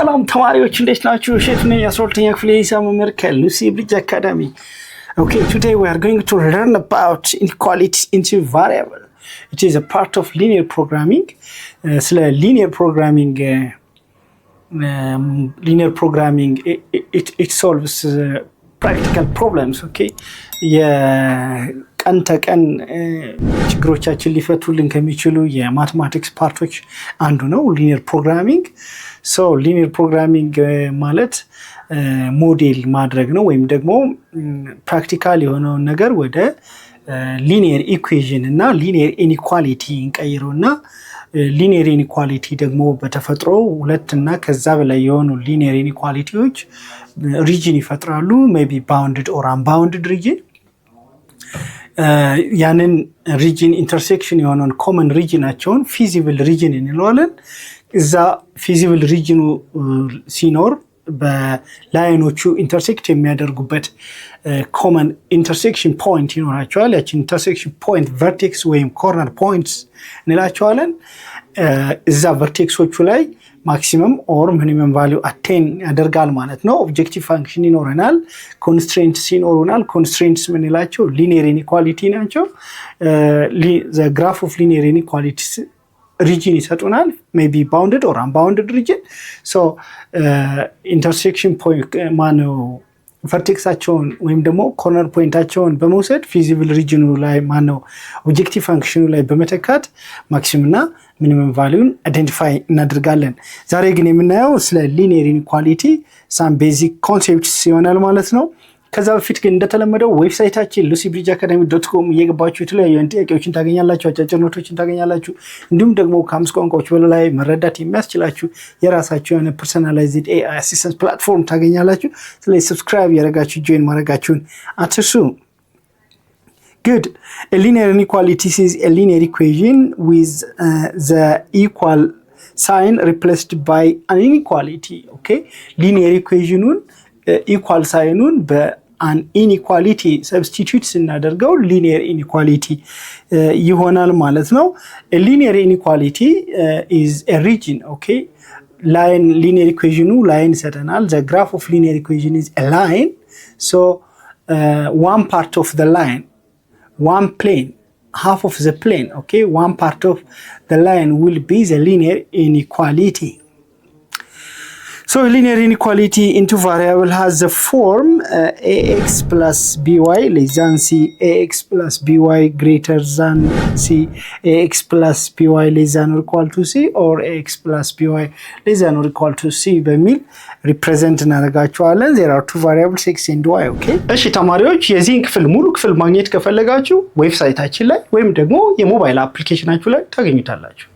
ሰላም ተማሪዎች እንዴት ናችሁ? እሸቱ ነኝ የ12ኛ ክፍል የሂሳብ መምህር ከሉሲ ብሪጅ አካዳሚ። Okay, today we are going to learn about inequalities into variable. It is a part of linear programming. ስለ linear programming it solves practical problems, okay? የቀን ተቀን ችግሮቻችን ሊፈቱልን ከሚችሉ የማቴማቲክስ ፓርቶች አንዱ ነው linear programming. So linear programming ማለት ሞዴል ማድረግ ነው ወይም ደግሞ ፕራክቲካል የሆነውን ነገር ወደ ሊኒየር ኢኩዌሽን እና ሊኒየር ኢኒኳሊቲ እንቀይረውና ሊኒየር ኢኒኳሊቲ ደግሞ በተፈጥሮ ሁለት እና ከዛ በላይ የሆኑ ሊኒየር ኢኒኳሊቲዎች ሪጅን ይፈጥራሉ ሜቢ ባውንድድ ኦር አንባውንድድ ሪጅን ያንን ሪጅን ኢንተርሴክሽን የሆነውን ኮመን ሪጅናቸውን ፊዚብል ሪጅን እንለዋለን እዛ ፊዚብል ሪጅኑ ሲኖር በላይኖቹ ኢንተርሴክት የሚያደርጉበት ኮመን ኢንተርሴክሽን ፖይንት ይኖራቸዋል ያቺ ኢንተርሴክሽን ፖይንት ቨርቴክስ ወይም ኮርነር ፖይንትስ እንላቸዋለን እዛ ቨርቴክሶቹ ላይ ማክሲመም ኦር ሚኒመም ቫልዩ አቴን ያደርጋል ማለት ነው ኦብጀክቲቭ ፋንክሽን ይኖረናል ኮንስትሬንትስ ይኖሩናል ኮንስትሬንትስ ምንላቸው ሊኒየር ኢኒኳሊቲ ናቸው the graph of linear inequalities region ይሰጡናል maybe bounded or unbounded region so intersection point ማነው ቨርቴክሳቸውን ወይም ደግሞ ኮርነር ፖይንታቸውን በመውሰድ ፊዚብል ሪጅኑ ላይ ማነው ኦብጀክቲቭ ፋንክሽኑ ላይ በመተካት ማክሲመም እና ሚኒመም ቫልዩን አይደንቲፋይ እናደርጋለን ዛሬ ግን የምናየው ስለ ሊኒየር ኢኒኳሊቲ some basic concepts ይሆናል ማለት ነው ከዛ በፊት ግን እንደተለመደው ዌብሳይታችን lucybridgeacademy.com እየገባችሁ የተለያዩ ጥያቄዎችን ታገኛላችሁ አጫጭር ኖቶችን ታገኛላችሁ እንዲሁም ደግሞ ከአምስት ቋንቋዎች በላይ መረዳት የሚያስችላችሁ የራሳችሁ የሆነ ፐርሰናላይዝድ AI አሲስታንት ፕላትፎርም ታገኛላችሁ ስለዚህ ሰብስክራይብ ያደርጋችሁ ጆይን ማድረጋችሁን አትርሱ Good. A linear inequality is a linear equation with the equal sign replaced by an inequality. Okay? Linear equation equal sign an inequality substitute ስናደርገው linear inequality ይሆናል ማለት ነው a linear inequality is a region okay line linear equation line ይሰጠናል the graph of linear equation is a line so one part of the line one plane half of the plane okay one part of the line will be the linear inequality So linear inequality into variable has the form ax plus by less than c, ax plus by greater than c, ax plus by less than or equal to c, or ax plus by less than or equal to c በሚል represent እናደርጋቸዋለን there are two variables x and y okay እሺ ተማሪዎች የዚህን ክፍል ሙሉ ክፍል ማግኘት ከፈለጋችሁ ዌብሳይታችን ላይ ወይም ደግሞ የሞባይል አፕሊኬሽናችሁ ላይ ታገኙታላችሁ